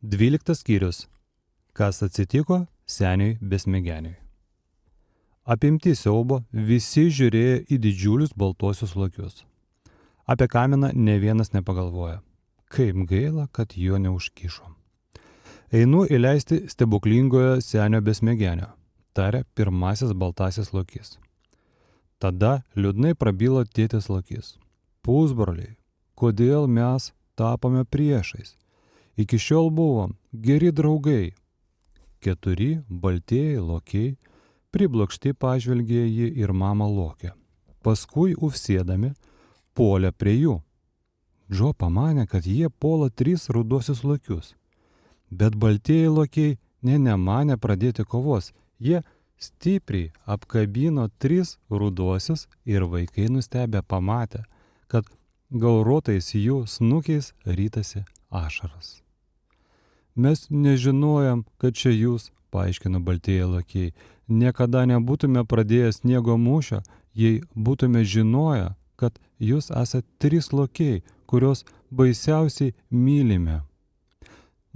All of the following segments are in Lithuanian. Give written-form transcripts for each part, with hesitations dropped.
12 skyrius. Kas atsitiko seniui besmegeniui. Apimti siaubo visi žiūrėjo į didžiulius baltuosius lokius. Apie kaminą ne vienas nepagalvoja. Kaip gaila, kad jo neužkišo. Einu įleisti stebuklingojo senio besmegenio, tarė pirmasis baltasis lokys. Tada liūdnai prabilo tėtis lokys. Pusbroliai, kodėl mes tapome priešais? Iki šiol buvom geri draugai. 4 baltieji lokiai priblokšti pažvelgė jį ir mamą lokę. Paskui užsėdami puolė prie jų. Džo pamanė, kad jie puola 3 ruduosius lokius. Bet baltieji lokiai nemanė pradėti kovos. Jie stipriai apkabino 3 ruduosius ir vaikai nustebę pamatė, kad gauruotais jų snukiais rytasi ašaras. Mes nežinojom, kad čia jūs, paaiškino baltieji lokiai. Niekada nebūtume pradėję sniego mūšio, jei būtume žinoję, kad jūs esate 3 lokiai, kurios baisiausiai mylime.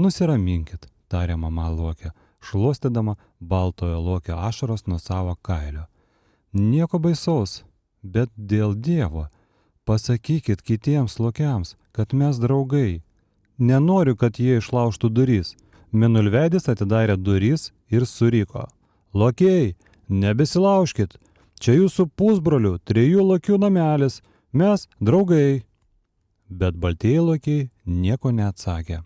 Nusiraminkit, tarė mama lokė, šluostydama baltojo lokio ašaros nuo savo kailio. Nieko baisaus, bet dėl Dievo pasakykit kitiems lokiams, kad mes draugai. Nenoriu, kad jie išlaužtų duris. Mėnulveidis atidarė duris ir suriko. Lokiai, nebesilaužkit. Čia jūsų pusbrolių 3 lokių namelis. Mes draugai. Bet baltieji lokiai nieko neatsakė.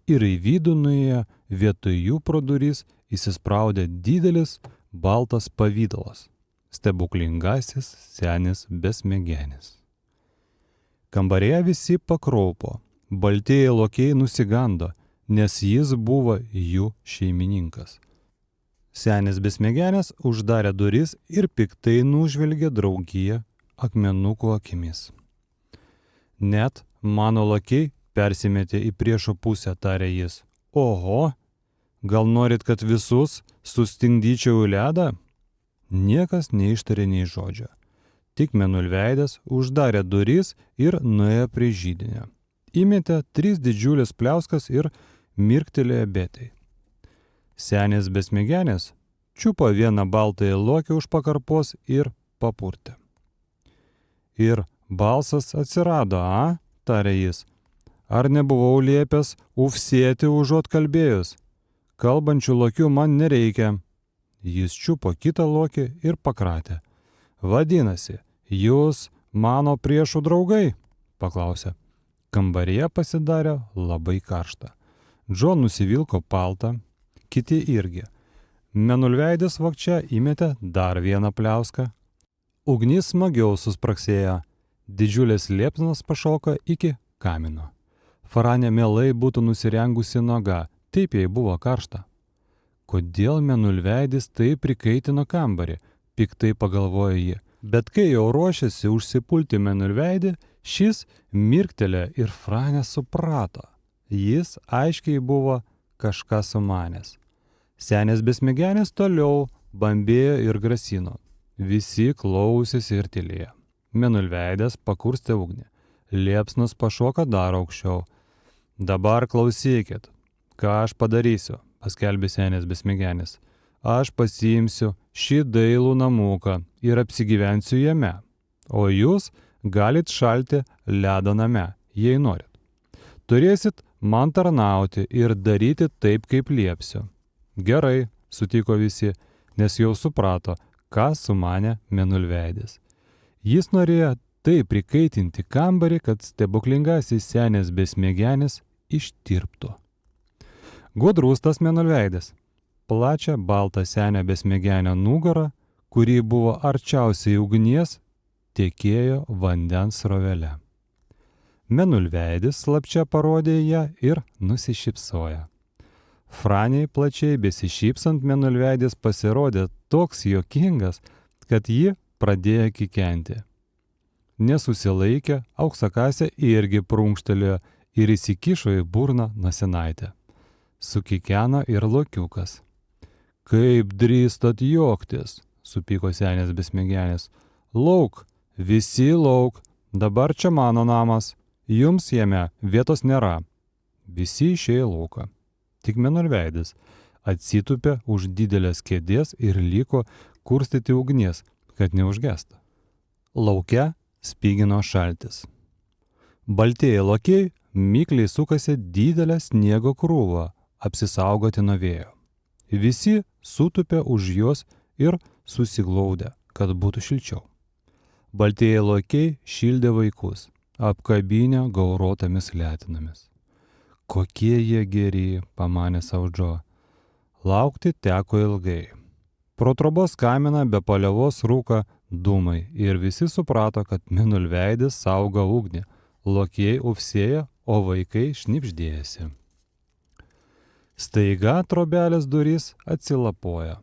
Ir į vidų nuėjo, vietoj jų pro duris įsispraudė didelis baltas pavydalas. Stebuklingasis senis besmegenis. Kambarėje visi pakraupo. Baltieji lokiai nusigando, nes jis buvo jų šeimininkas. Senis besmegenis uždarė duris ir piktai nužvelgė draugiją akmenukų akimis. Net mano lokiai persimetė į priešo pusę, tarė jis. Oho, gal norit, kad visus sustingdyčiau į ledą? Niekas neištarė nei žodžio. Tik mėnulveidas uždarė duris ir nuėjo prie židinio. Įmetė 3 didžiulės pliauskas ir mirktelėjo betai. Senis besmegenis čiupo vieną baltąją lokį už pakarpos ir papurtė. Ir balsas atsirado, tarė jis. Ar nebuvau liepęs užsėti užuot kalbėjus? Kalbančių lokių man nereikia. Jis čiupo kitą lokį ir pakratė. Vadinasi, jūs mano priešų draugai? Paklausė. Kambaryje pasidarė labai karšta. Džo nusivilko paltą, kiti irgi. Mėnulveidis vogčia įmetė dar vieną pliauską. Ugnis smagiau suspraksėjo. Didžiulės liepsnos pašoka iki kamino. Faranė mielai būtų nusirengusi nuoga, taip jai buvo karšta. Kodėl mėnulveidis taip prikaitino kambarį, piktai pagalvojo ji. Bet kai jau ruošėsi užsipulti mėnulveidį, šis mirktelė ir Franė suprato. Jis aiškiai buvo kažką sumanęs. Senis besmegenis toliau bambėjo ir grasino. Visi klausėsi ir tylėjo. Mėnulveidas pakurstė ugnį. Liepsnos pašoka dar aukščiau. Dabar klausykit, ką aš padarysiu, paskelbė senis besmegenis. Aš pasiimsiu šį dailų namuką ir apsigyvensiu jame, o jūs galit šalti ledo name, jei norit. Turėsit man tarnauti ir daryti taip, kaip liepsiu. Gerai, sutiko visi, nes jau suprato, ką sumanė mėnulveidis. Jis norėjo taip prikaitinti kambarį, kad stebuklingasis senis besmegenis ištirptų. Gudrus tas mėnulveidis. Plačią baltą senę besmegenio nugarą, kuri buvo arčiausiai ugnies, tekėjo vandens srovele. Mėnulveidis slapčia parodė ją ir nusišypsojo. Franiai plačiai besišypsant mėnulveidis pasirodė toks juokingas, kad ji pradėjo kikenti. Nesusilaikė, auksakasė irgi prunkštelėjo ir įsikišo į burną nosinaitę. Sukikeno ir lokiukas. Kaip drįstat juoktis, supyko senis besmegenis. Lauk, visi lauk, dabar čia mano namas, jums jame vietos nėra. Visi išėjo į lauką. Tik Mėnulveidis atsitūpė už didelės kėdės ir liko kurstyti ugnies, kad neužgestų. Lauke spygino šaltis. Baltieji lokiai mikliai sukasi didelę sniego krūvą apsisaugoti nuo vėjo. Visi sutupė už jos ir susiglaudę, kad būtų šilčiau. Baltieji lokiai šildė vaikus, apkabinę gaurotomis letinomis. Kokie jie geri, pamanė sau Džo. Laukti teko ilgai. Pro trobos kaminą be paliovos rūka dūmai ir visi suprato, kad Mėnulveidis saugo ugnį. Lokiai ufsėjo, o vaikai šnipždėjasi. Staiga trobelės durys atsilapoja.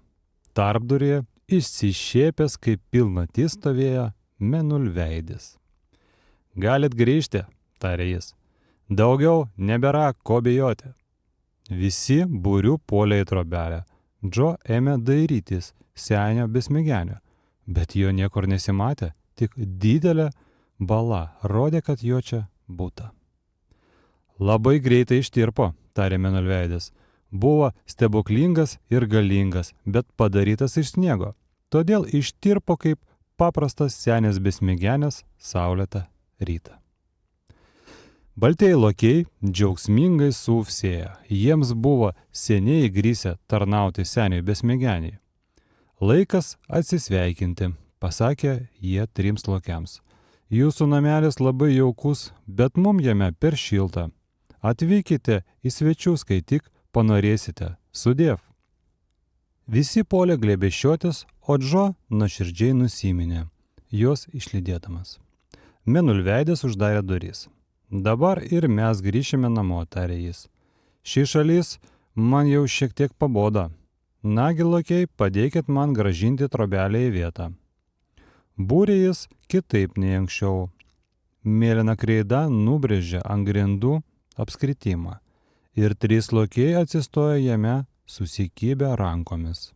Tarpduryje išsišiepęs kaip pilnatys stovėjo Mėnulveidis. Galit grįžti, tarė jis. Daugiau nebėra ko bijoti. Visi būriu puolė į trobelę. Džo ėmė dairytis senio besmegenio, bet jo niekur nesimatė, tik didelė bala rodė, kad jo čia būta. Labai greitai ištirpo, tarė Mėnulveidis. Buvo stebuklingas ir galingas, bet padarytas iš sniego. Todėl ištirpo kaip paprastas senis besmegenis saulėtą rytą. Baltieji lokiai džiaugsmingai suufsėjo. Jiems buvo seniai įgrisę tarnauti seniui besmegeniai. Laikas atsisveikinti, pasakė jie 3 lokiams. Jūsų namelis labai jaukus, bet mum jame per šilta. Atvykite į svečius, kai tik panorėsite. Sudiev. Visi puolė glėbešiotis, o Džo nuoširdžiai nusiminė, jos išlydėdamas. Mėnulveidis uždarė duris. Dabar ir mes grįšime namo, tarė jis. Ši šalis man jau šiek tiek paboda. Nagi lokiai, padėkit man gražinti trobelę į vietą. Būrė jis kitaip nei anksčiau. Mėlyna kreida nubrėžė ant grindų apskritimą ir 3 lokiai atsistojo jame susikibę rankomis.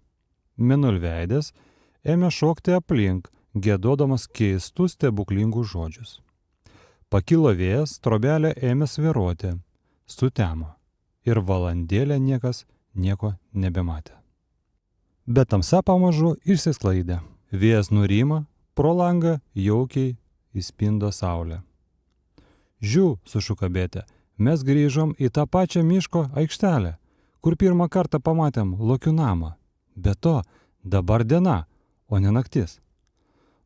Mėnulveidis ėmė šokti aplink, giedodamas keistus stebuklingus žodžius. Pakilo vėjas, trobelė ėmė svyruoti, sutemo ir valandėlę niekas nieko nebematė. Bet tamsa pamažu išsisklaidė. Vėjas nurimo, pro langą jaukiai įspindo saulę. Žiū, sušuko Betė, mes grįžom į tą pačią miško aikštelę, kur pirmą kartą pamatėm lokių namą. Be to, dabar diena, o ne naktis.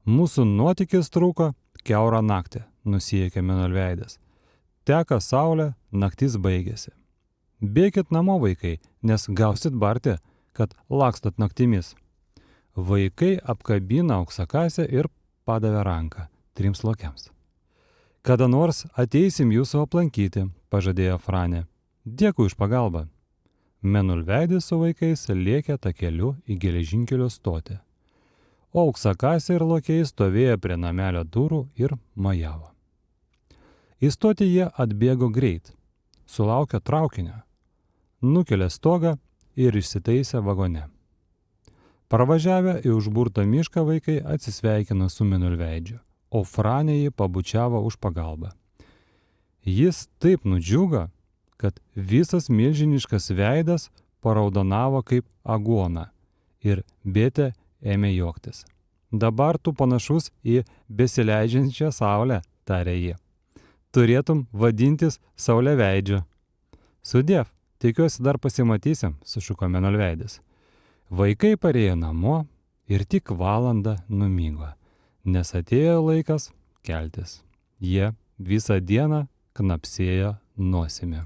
Mūsų nuotykis truko kiaurą naktį, nusijuokė Mėnulveidis. Teka saulė, naktis baigėsi. Bėkit namo, vaikai, nes gausit barti, kad lakstot naktimis. Vaikai apkabino auksakasę ir padavė ranką 3 lokiams. Kada nors ateisim jūsų aplankyti, pažadėjo Franė. Dėkui už pagalbą. Mėnulveidis su vaikais lėkė takeliu į geležinkelio stotį. O auksakasė ir lokiai stovėjo prie namelio durų ir majavo. Į stotį jie atbėgo greit, sulaukė traukinio, nukelė stogą ir išsitaisė vagone. Parvažiavę į užburtą mišką vaikai atsisveikino su Mėnulveidžiu, o Franė jį pabučiavo už pagalbą. Jis taip nudžiugo, kad visas milžiniškas veidas paraudonavo kaip aguona ir Betė ėmė juoktis. Dabar tu panašus į besileidžiančią saulę, tarė ji. Turėtum vadintis Saulėveidžiu. Sudiev, tikiuosi dar pasimatysim, sušuko Mėnulveidis. Vaikai parėjo namo ir tik valandą numigo, nes atėjo laikas keltis. Jie visą dieną knapsėjo nosimi.